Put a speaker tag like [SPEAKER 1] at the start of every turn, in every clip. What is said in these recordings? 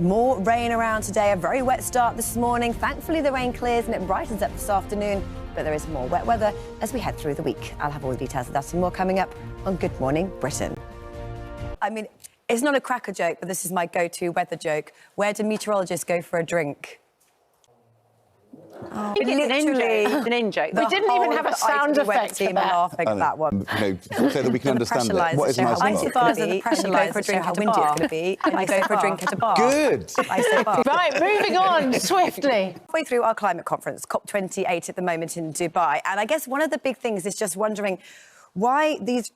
[SPEAKER 1] More rain around today, a very wet start this morning. Thankfully, the rain clears and it brightens up this afternoon, but there is more wet weather as we head through the week. I'll have all the details of that and more coming up on Good Morning Britain. I mean, it's not a cracker joke, but this is my go-to weather joke. Where do meteorologists go for a drink?
[SPEAKER 2] I think it's an in-joke.
[SPEAKER 3] We didn't even have a sound effect for that.
[SPEAKER 1] Laughing at that one.
[SPEAKER 4] So that we can understand it. What is an
[SPEAKER 1] icy
[SPEAKER 4] ice
[SPEAKER 1] bars are the pressurised to show how windy it's going to be. And I go for a drink at a bar.
[SPEAKER 4] Good.
[SPEAKER 1] I say bar.
[SPEAKER 3] Right, moving on swiftly.
[SPEAKER 1] Halfway through our climate conference, COP28 at the moment in Dubai. And I guess one of the big things is just wondering why these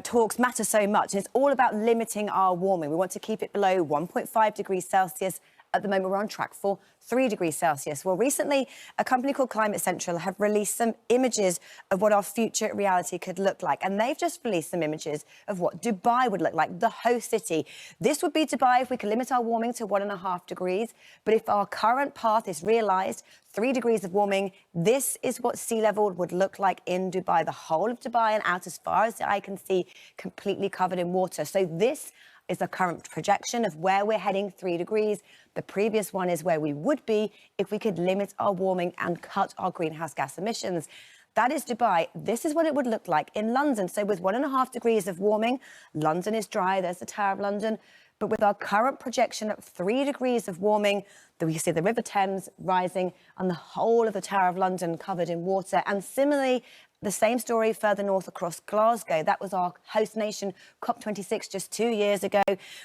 [SPEAKER 1] talks matter so much. And it's all about limiting our warming. We want to keep it below 1.5 degrees Celsius. At the moment, we're on track for 3 degrees Celsius. Well, recently, a company called Climate Central have released some images of what our future reality could look like. And they've just released some images of what Dubai would look like, the host city. This would be Dubai if we could limit our warming to 1.5 degrees. But if our current path is realised, 3 degrees of warming, this is what sea level would look like in Dubai. The whole of Dubai and out as far as I can see, completely covered in water. So this is the current projection of where we're heading, 3 degrees. The previous one is where we would be if we could limit our warming and cut our greenhouse gas emissions. That is Dubai. This is what it would look like in London. So with 1.5 degrees of warming, London is dry. There's the Tower of London. But with our current projection of 3 degrees of warming, we see the River Thames rising and the whole of the Tower of London covered in water. And similarly, the same story further north across Glasgow. That was our host nation, COP26, just 2 years ago.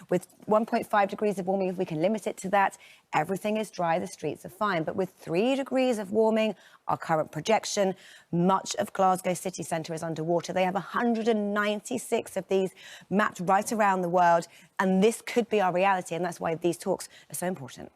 [SPEAKER 1] With 1.5 degrees of warming, if we can limit it to that, everything is dry, the streets are fine. But with 3 degrees of warming, our current projection, much of Glasgow city centre is underwater. They have 196 of these mapped right around the world. And this could be our reality, and that's why these talks are so important.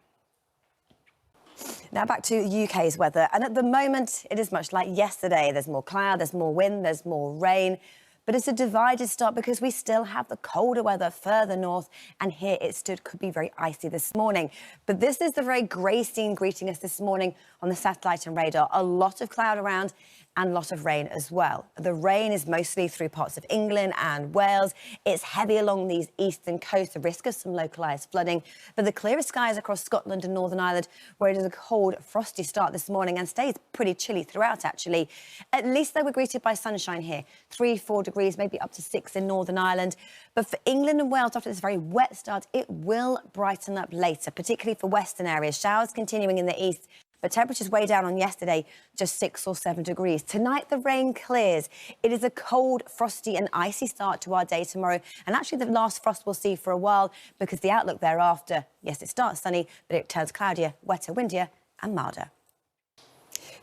[SPEAKER 1] Now back to the UK's weather, and at the moment it is much like yesterday. There's more cloud, there's more wind, there's more rain, but it's a divided start because we still have the colder weather further north, and here could be very icy this morning. But this is the very grey scene greeting us this morning on the satellite and radar. A lot of cloud around and a lot of rain as well. The rain is mostly through parts of England and Wales. It's heavy along these eastern coasts, the risk of some localised flooding. But the clearest skies across Scotland and Northern Ireland, where it is a cold, frosty start this morning and stays pretty chilly throughout, actually. At least they were greeted by sunshine here. 3-4 degrees, maybe up to 6 in Northern Ireland. But for England and Wales, after this very wet start, it will brighten up later, particularly for western areas. Showers continuing in the east, but temperatures way down on yesterday, just 6 or 7 degrees. Tonight, the rain clears. It is a cold, frosty and icy start to our day tomorrow. And actually, the last frost we'll see for a while because the outlook thereafter, yes, it starts sunny, but it turns cloudier, wetter, windier and milder.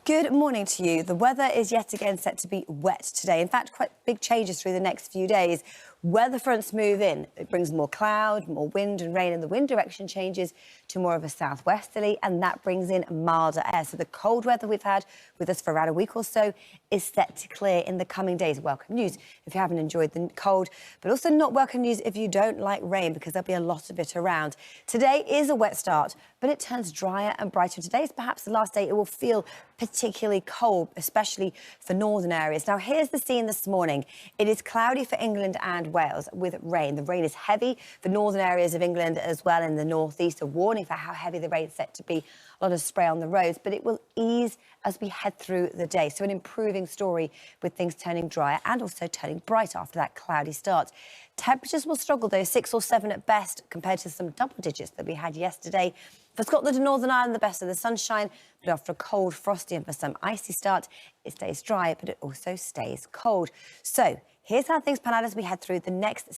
[SPEAKER 1] Good morning to you. The weather is yet again set to be wet today. In fact, quite big changes through the next few days. Weather fronts move in. It brings more cloud, more wind and rain, and the wind direction changes to more of a southwesterly, and that brings in milder air. So the cold weather we've had with us for around a week or so is set to clear in the coming days. Welcome news if you haven't enjoyed the cold, but also not welcome news if you don't like rain, because there'll be a lot of it around. Today is a wet start, but it turns drier and brighter. Today is perhaps the last day it will feel particularly cold, especially for northern areas. Now, here's the scene this morning. It is cloudy for England and Wales with rain. The rain is heavy for northern areas of England as well in the northeast. A warning for how heavy the rain is set to be. A lot of spray on the roads, but it will ease as we head through the day. So an improving story with things turning drier and also turning bright after that cloudy start. Temperatures will struggle, though, 6 or 7 at best compared to some double digits that we had yesterday. For Scotland and Northern Ireland, the best of the sunshine, but after a cold, frosty and for some icy start, it stays dry, but it also stays cold. So here's how things pan out as we head through the next